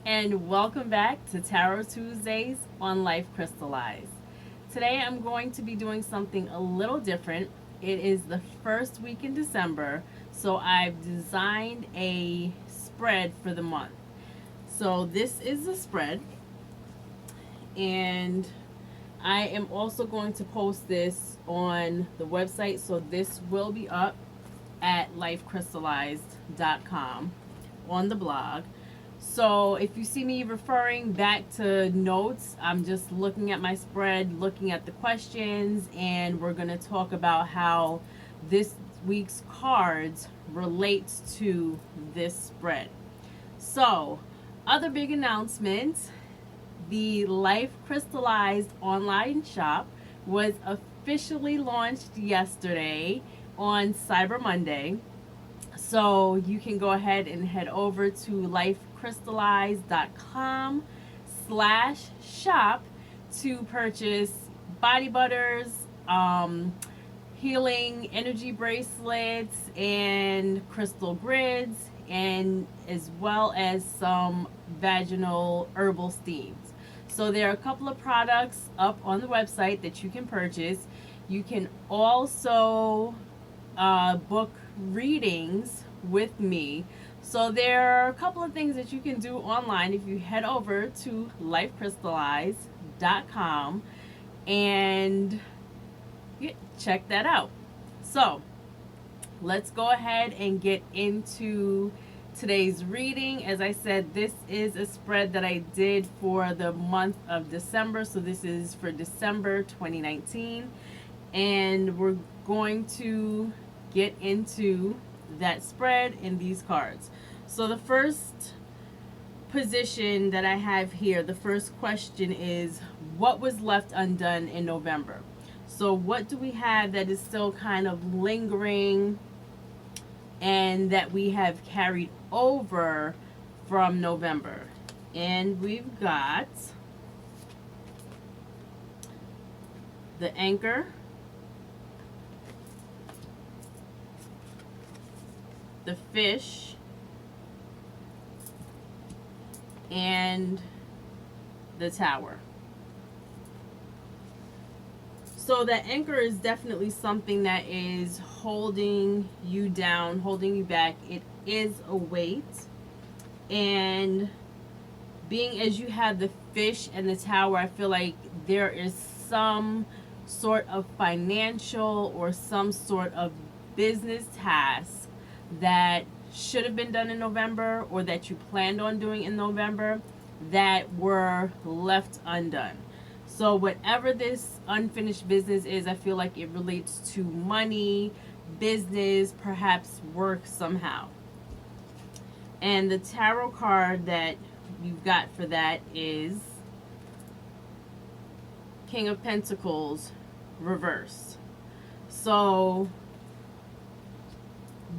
And welcome back to Tarot Tuesdays on Life Crystallized. Today I'm going to be doing something a little different. It is the first week in December, so I've designed a spread for the month. So this is the spread, and I am also going to post this on the website, so this will be up at lifecrystallized.com on the blog. So if you see me referring back to notes, I'm just looking at my spread, looking at the questions, and we're going to talk about how this week's cards relates to this spread. So, other big announcements. The Life Crystallized online shop was officially launched yesterday on Cyber Monday. So you can go ahead and head over to lifecrystallized.com/shop to purchase body butters, healing energy bracelets, and crystal grids, and as well as some vaginal herbal steams. So there are a couple of products up on the website that you can purchase. You can also book readings with me. So there are a couple of things that you can do online if you head over to lifecrystallized.com and check that out. So let's go ahead and get into today's reading. As I said, this is a spread that I did for the month of December. So this is for December 2019. And we're going to get into that spread in these cards. So the first position that I have here, the first question is, what was left undone in November? So what do we have that is still kind of lingering and that we have carried over from November? And we've got the Anchor, the Fish, and the Tower. So the Anchor is definitely something that is holding you down, holding you back. It is a weight. And being as you have the Fish and the Tower, I feel like there is some sort of financial or some sort of business task that should have been done in November, or that you planned on doing in November, that were left undone. So whatever this unfinished business is, I feel like it relates to money, business, perhaps work somehow. And the tarot card that you've got for that is King of Pentacles reversed. So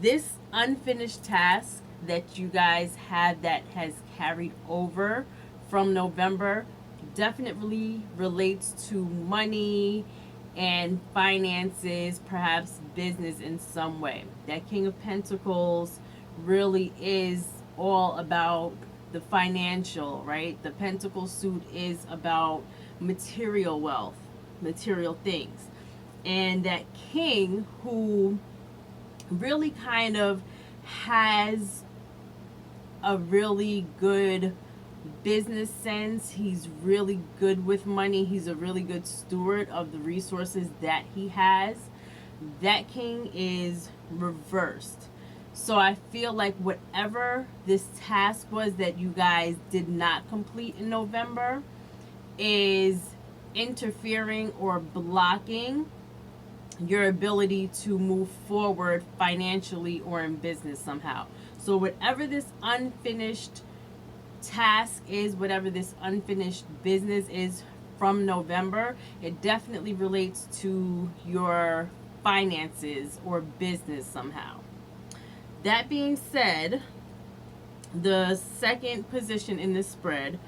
this unfinished task that you guys have that has carried over from November definitely relates to money and finances, perhaps business in some way. That King of Pentacles really is all about the financial, right? The Pentacle suit is about material wealth, material things. And that King, who really kind of has a really good business sense. He's really good with money. He's a really good steward of the resources that he has. That King is reversed. So I feel like whatever this task was that you guys did not complete in November is interfering or blocking your ability to move forward financially or in business somehow. So whatever this unfinished task is, whatever this unfinished business is from November, it definitely relates to your finances or business somehow. That being said, the second position in this spread,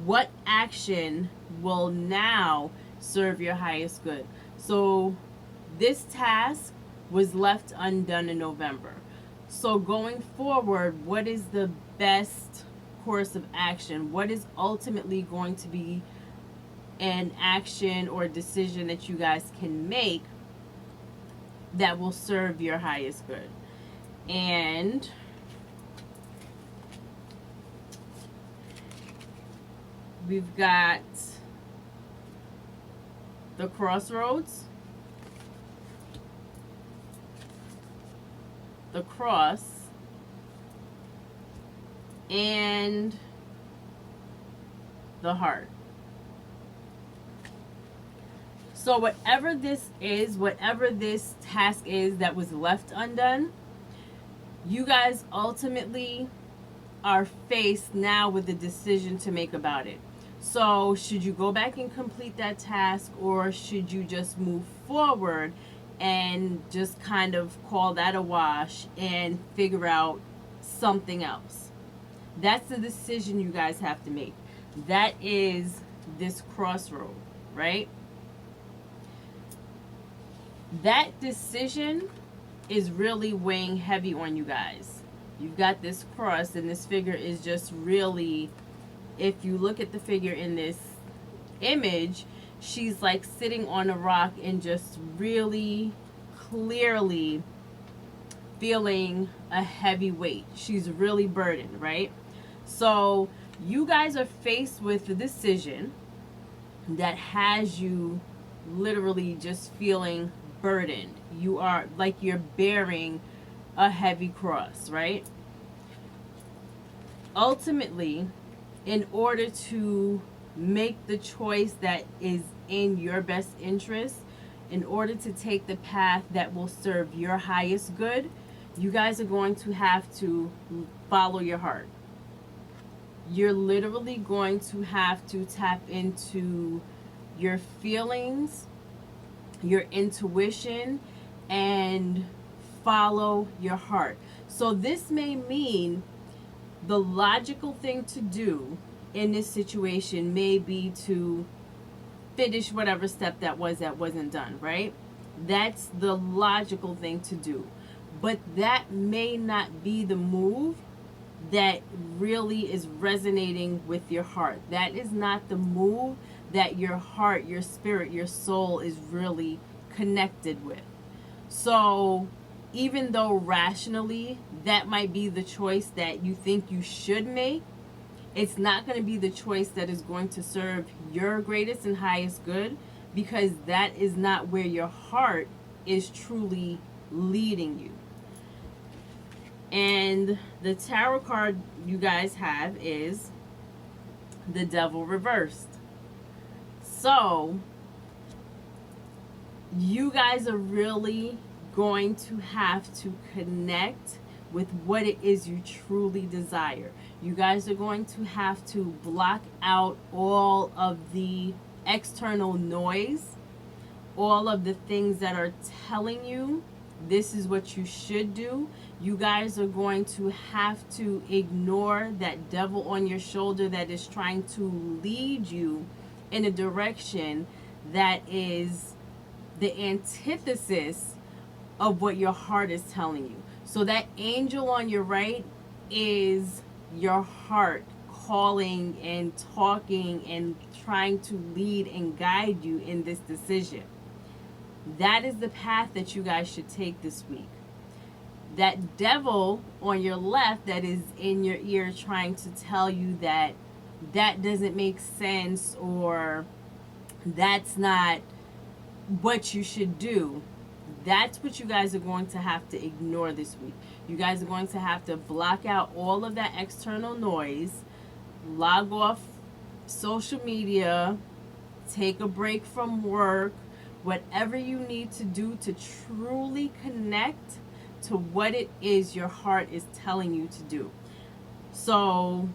what action will now serve your highest good? So this task was left undone in November. So going forward, what is the best course of action? What is ultimately going to be an action or decision that you guys can make that will serve your highest good? And we've got the crossroads, the cross, and the heart. So whatever this is, whatever this task is that was left undone, you guys ultimately are faced now with a decision to make about it. So should you go back and complete that task, or should you just move forward and just kind of call that a wash and figure out something else? That's the decision you guys have to make. That is this crossroad, right? That decision is really weighing heavy on you guys. You've got this cross, and this figure is just really, if you look at the figure in this image, she's like sitting on a rock and just really clearly feeling a heavy weight. She's really burdened, right? So you guys are faced with a decision that has you literally just feeling burdened. You are like you're bearing a heavy cross, right? Ultimately, in order to make the choice that is in your best interest, in order to take the path that will serve your highest good, you guys are going to have to follow your heart. You're literally going to have to tap into your feelings, your intuition, and follow your heart. So this may mean the logical thing to do in this situation may be to finish whatever step that wasn't done, right? That's the logical thing to do. But that may not be the move that really is resonating with your heart. That is not the move that your heart, your spirit, your soul is really connected with. So even though rationally that might be the choice that you think you should make, it's not going to be the choice that is going to serve your greatest and highest good, because that is not where your heart is truly leading you. And the tarot card you guys have is the Devil reversed. So you guys are really going to have to connect with what it is you truly desire. You guys are going to have to block out all of the external noise, all of the things that are telling you this is what you should do. You guys are going to have to ignore that devil on your shoulder that is trying to lead you in a direction that is the antithesis of what your heart is telling you. So that angel on your right is your heart calling and talking and trying to lead and guide you in this decision. That is the path that you guys should take this week. That devil on your left that is in your ear trying to tell you that that doesn't make sense, or that's not what you should do, that's what you guys are going to have to ignore this week. You guys are going to have to block out all of that external noise, log off social media, take a break from work, whatever you need to do to truly connect to what it is your heart is telling you to do. So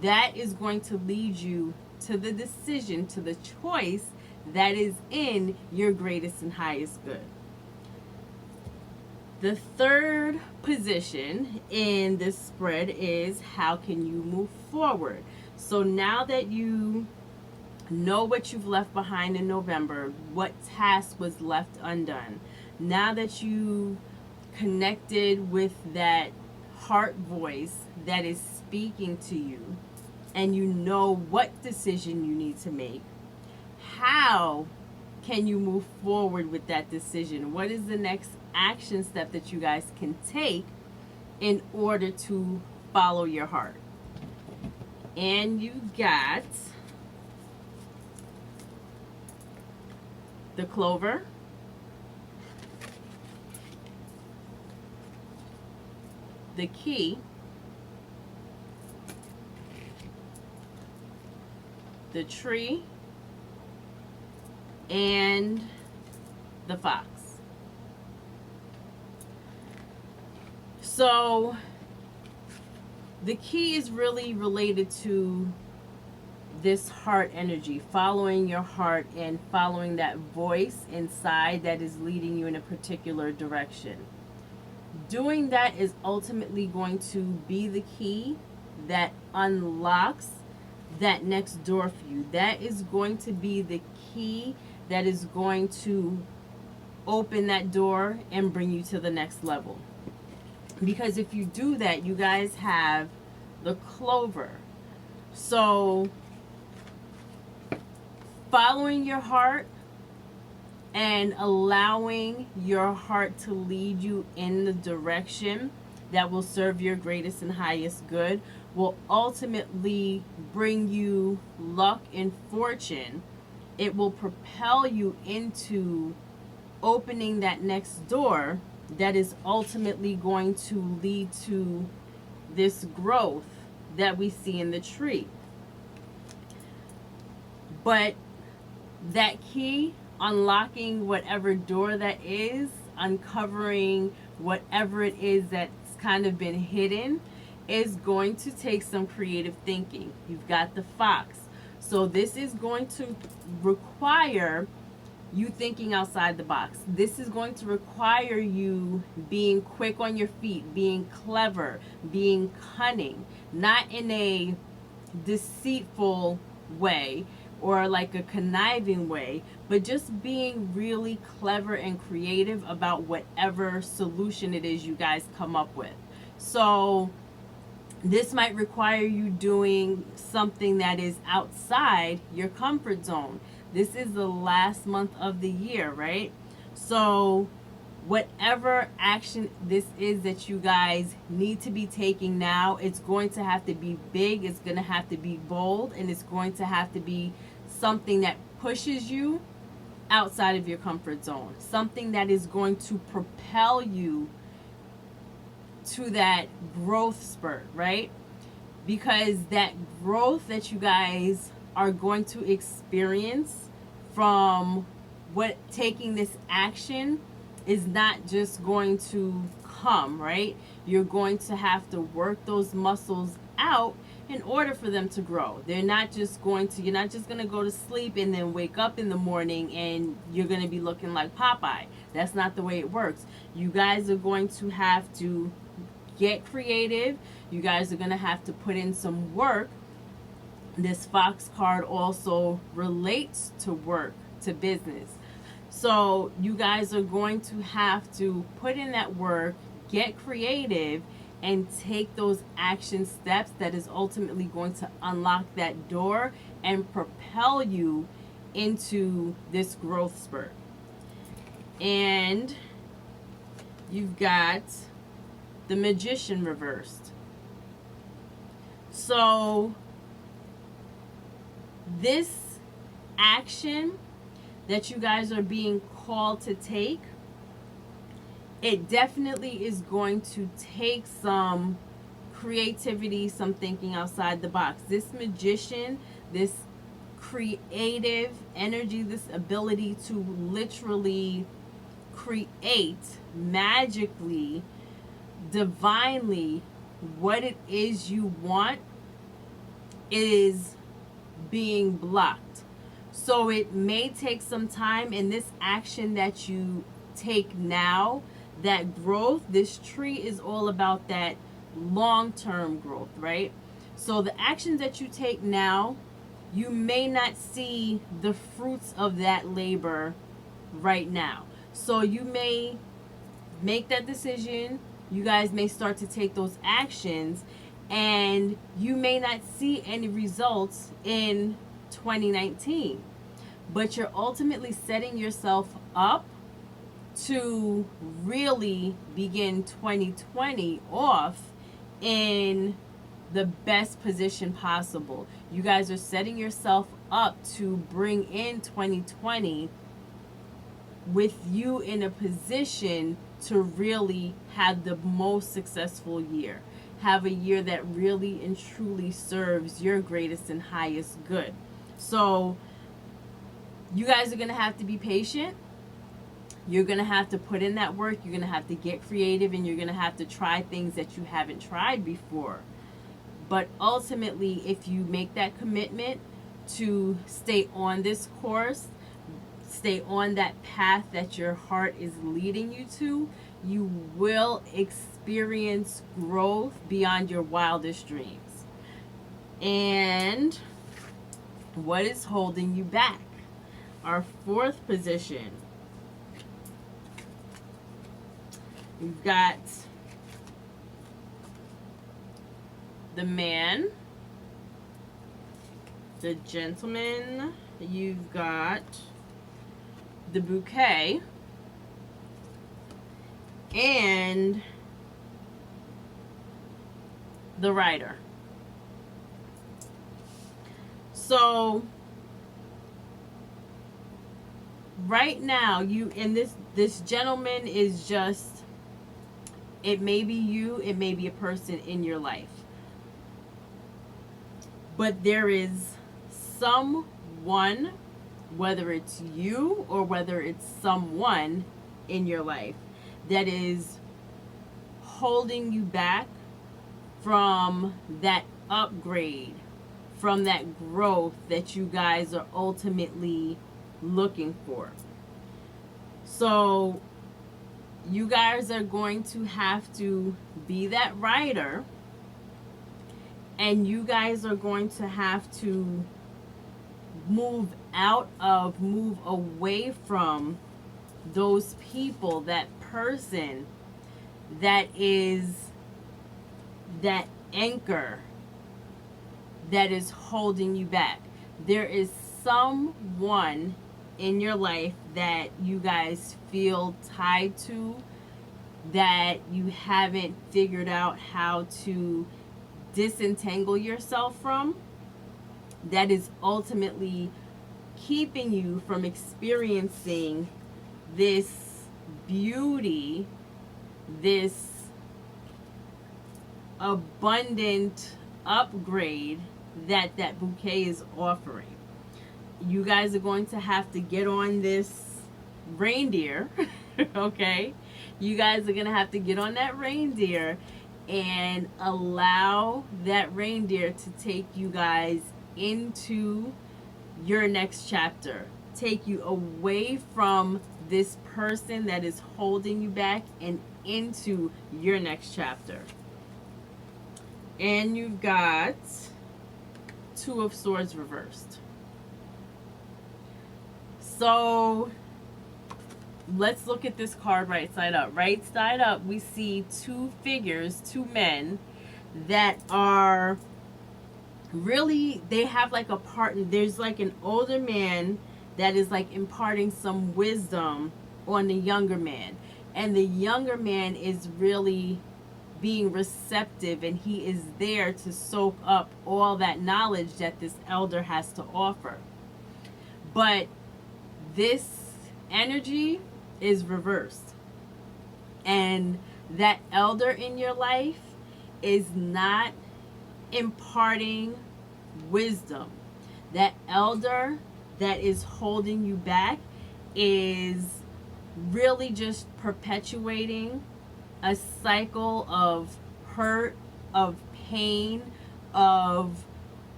that is going to lead you to the decision, to the choice that is in your greatest and highest good. The third position in this spread is how can you move forward? So now that you know what you've left behind in November, what task was left undone, now that you connected with that heart voice that is speaking to you, and you know what decision you need to make, how can you move forward with that decision? What is the next action step that you guys can take in order to follow your heart? And you got the Clover, the Key, the Tree, and the Fox. So the Key is really related to this heart energy, following your heart and following that voice inside that is leading you in a particular direction. Doing that is ultimately going to be the key that unlocks that next door for you. That is going to be the key that is going to open that door and bring you to the next level. Because if you do that, you guys have the Clover. So following your heart and allowing your heart to lead you in the direction that will serve your greatest and highest good will ultimately bring you luck and fortune. It will propel you into opening that next door that is ultimately going to lead to this growth that we see in the tree. But that key, unlocking whatever door that is, uncovering whatever it is that's kind of been hidden, is going to take some creative thinking. You've got the Fox. So this is going to require you thinking outside the box. This is going to require you being quick on your feet, being clever, being cunning, not in a deceitful way or like a conniving way, but just being really clever and creative about whatever solution it is you guys come up with. So this might require you doing something that is outside your comfort zone. This is the last month of the year, right? So whatever action this is that you guys need to be taking now, it's going to have to be big, it's going to have to be bold, and it's going to have to be something that pushes you outside of your comfort zone. Something that is going to propel you to that growth spurt, right? Because that growth that you guys are going to experience from what taking this action is not just going to come, right? You're going to have to work those muscles out in order for them to grow. You're not just going to go to sleep and then wake up in the morning and you're going to be looking like Popeye. That's not the way it works. You guys are going to have to get creative. You guys are going to have to put in some work. This Fox card also relates to work, to business. So you guys are going to have to put in that work, get creative, and take those action steps that is ultimately going to unlock that door and propel you into this growth spurt. And you've got the Magician reversed. So this action that you guys are being called to take, it definitely is going to take some creativity, some thinking outside the box. This Magician, this creative energy, this ability to literally create magically, divinely what it is you want, is being blocked. So it may take some time, in this action that you take now, that growth, this tree is all about that long-term growth, right? So the actions that you take now, you may not see the fruits of that labor right now. So you may make that decision, you guys may start to take those actions, and you may not see any results in 2019, but you're ultimately setting yourself up to really begin 2020 off in the best position possible. You guys are setting yourself up to bring in 2020 with you in a position to really have the most successful year. Have a year that really and truly serves your greatest and highest good. So you guys are going to have to be patient. You're going to have to put in that work. You're going to have to get creative, and you're going to have to try things that you haven't tried before. But ultimately, if you make that commitment to stay on this course, stay on that path that your heart is leading you to, you will experience growth beyond your wildest dreams. And what is holding you back? Our fourth position. We've got the man, the gentleman, you've got the bouquet, and the rider. So right now, you and this gentleman is just, it may be you, it may be a person in your life. But there is someone, whether it's you or whether it's someone in your life, that is holding you back from that upgrade, from that growth that you guys are ultimately looking for. So you guys are going to have to be that rider, and you guys are going to have to move away from those people, that person that is that anchor that is holding you back. There is someone in your life that you guys feel tied to, that you haven't figured out how to disentangle yourself from, that is ultimately keeping you from experiencing this beauty, this abundant upgrade that bouquet is offering. You guys are going to have to get on this reindeer, okay? You guys are going to have to get on that reindeer and allow that reindeer to take you guys into your next chapter. Take you away from this person that is holding you back and into your next chapter. And you've got Two of Swords reversed. So let's look at this card right side up. Right side up, we see two figures, two men that are really, they have like a partner. There's like an older man that is like imparting some wisdom on the younger man. And the younger man is really being receptive, and he is there to soak up all that knowledge that this elder has to offer. But this energy is reversed, and that elder in your life is not imparting wisdom. That elder that is holding you back is really just perpetuating a cycle of hurt, of pain, of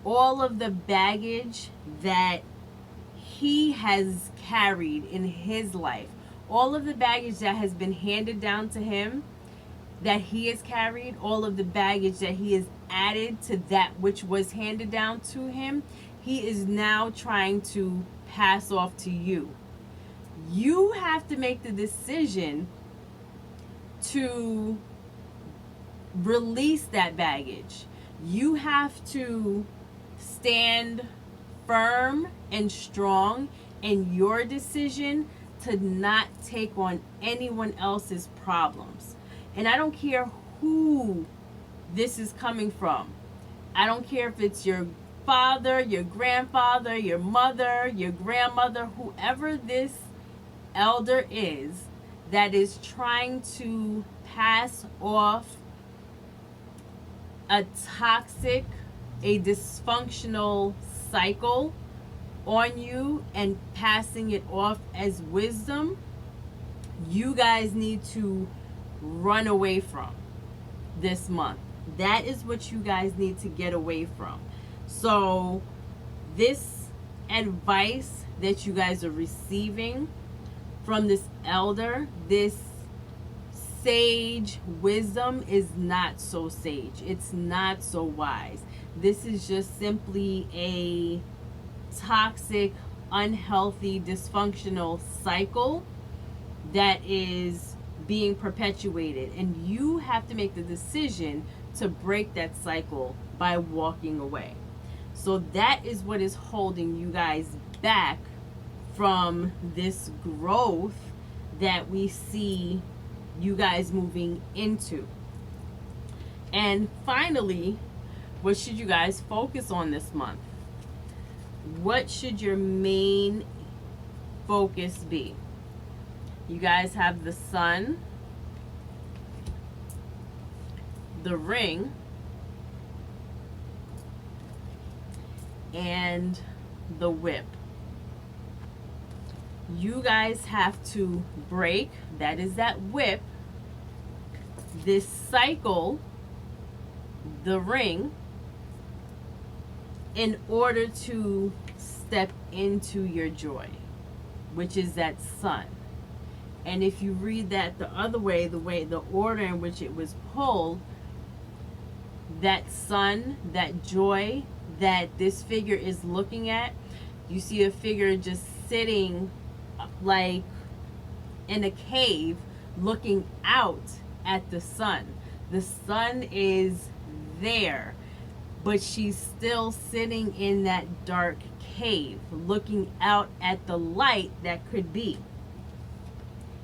all of the baggage that he has carried in his life. All of the baggage that has been handed down to him, that he has carried, all of the baggage that he has added to that which was handed down to him, he is now trying to pass off to you. You have to make the decision to release that baggage. You have to stand firm and strong in your decision to not take on anyone else's problems. And I don't care who this is coming from. I don't care if it's your father, your grandfather, your mother, your grandmother, whoever this elder is that is trying to pass off a toxic, a dysfunctional cycle on you and passing it off as wisdom, you guys need to run away from this month. That is what you guys need to get away from. So this advice that you guys are receiving from this elder, this sage wisdom, is not so sage. It's not so wise. This is just simply a toxic, unhealthy, dysfunctional cycle that is being perpetuated, and you have to make the decision to break that cycle by walking away. So that is what is holding you guys back from this growth that we see you guys moving into. And finally, what should you guys focus on this month? What should your main focus be? You guys have the Sun, the Ring, and the Whip. You guys have to break, that is that whip, this cycle, the Ring, in order to step into your joy, which is that Sun. And if you read that the other way, the order in which it was pulled, that Sun, that joy that this figure is looking at, you see a figure just sitting like in a cave looking out at the sun. The sun is there, but she's still sitting in that dark cave looking out at the light that could be.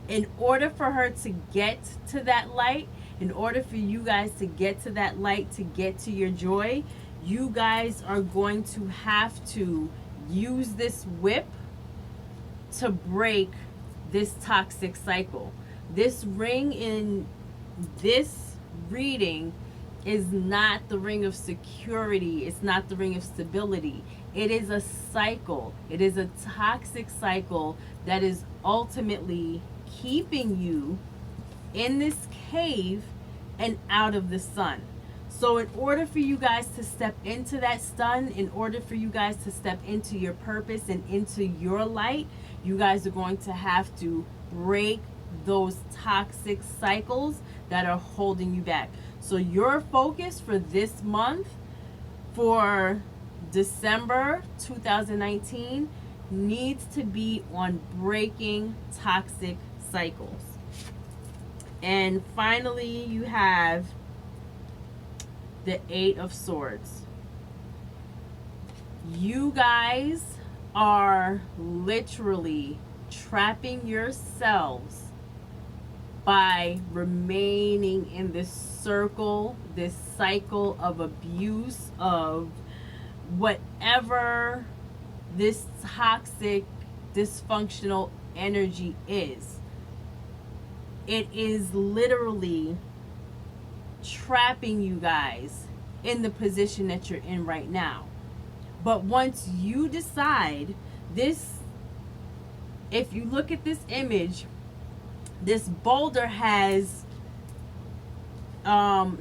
In order for her to get to that light, in order for you guys to get to that light, to get to your joy, you guys are going to have to use this whip to break this toxic cycle. This ring in this reading is not the ring of security. It's not the ring of stability. It is a cycle. It is a toxic cycle that is ultimately keeping you in this cave and out of the sun. So in order for you guys to step into that sun, in order for you guys to step into your purpose and into your light, you guys are going to have to break those toxic cycles that are holding you back. So your focus for this month, for December 2019, needs to be on breaking toxic cycles. And finally, you have the Eight of Swords. You guys are literally trapping yourselves by remaining in this circle, this cycle of abuse, of whatever this toxic, dysfunctional energy is. It is literally trapping you guys in the position that you're in right now. But once you decide this, if you look at this image, this boulder has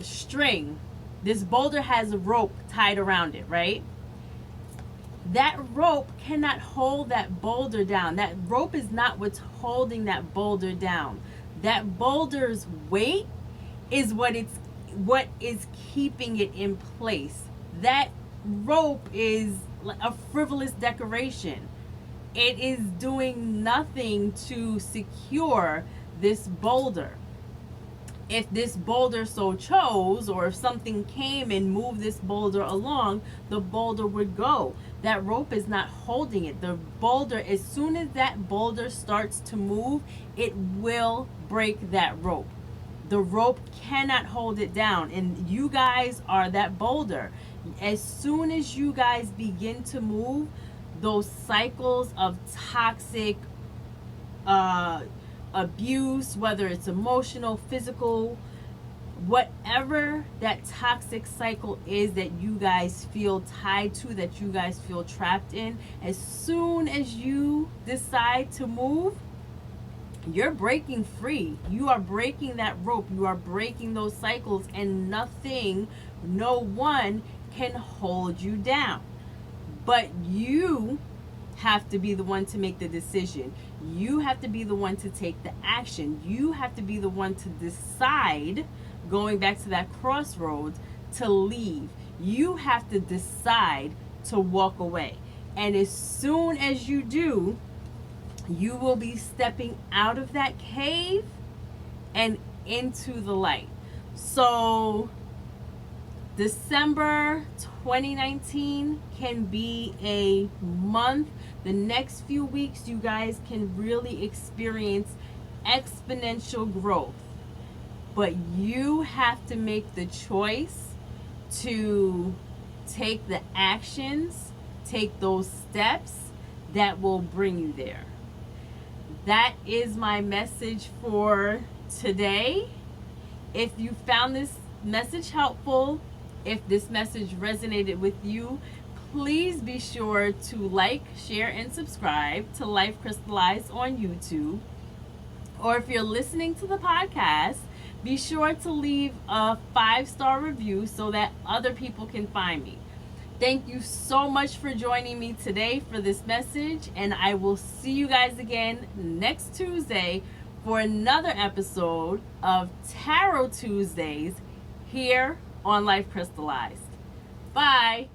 string. This boulder has a rope tied around it, right? That rope cannot hold that boulder down. That rope is not what's holding that boulder down. That boulder's weight is what is keeping it in place. That rope is a frivolous decoration. It is doing nothing to secure this boulder. if this boulder so chose, or if something came and moved this boulder along, the boulder would go. That rope is not holding it. The boulder, as soon as that boulder starts to move, it will break that rope. The rope cannot hold it down, and you guys are that boulder. As soon as you guys begin to move, those cycles of toxic abuse, whether it's emotional, physical, whatever that toxic cycle is that you guys feel tied to, that you guys feel trapped in, as soon as you decide to move, you're breaking free. You are breaking that rope. You are breaking those cycles, and nothing, no one can hold you down. But you have to be the one to make the decision. You have to be the one to take the action. You have to be the one to decide, going back to that crossroads, to leave. You have to decide to walk away. And as soon as you do, you will be stepping out of that cave and into the light. So December 2019 can be a month. The next few weeks, you guys can really experience exponential growth. But you have to make the choice to take the actions, take those steps that will bring you there. That is my message for today. If you found this message helpful, if this message resonated with you, please be sure to like, share, and subscribe to Life Crystallized on YouTube. Or if you're listening to the podcast, be sure to leave a 5-star review so that other people can find me. Thank you so much for joining me today for this message, and I will see you guys again next Tuesday for another episode of Tarot Tuesdays here on Life Crystallized. Bye.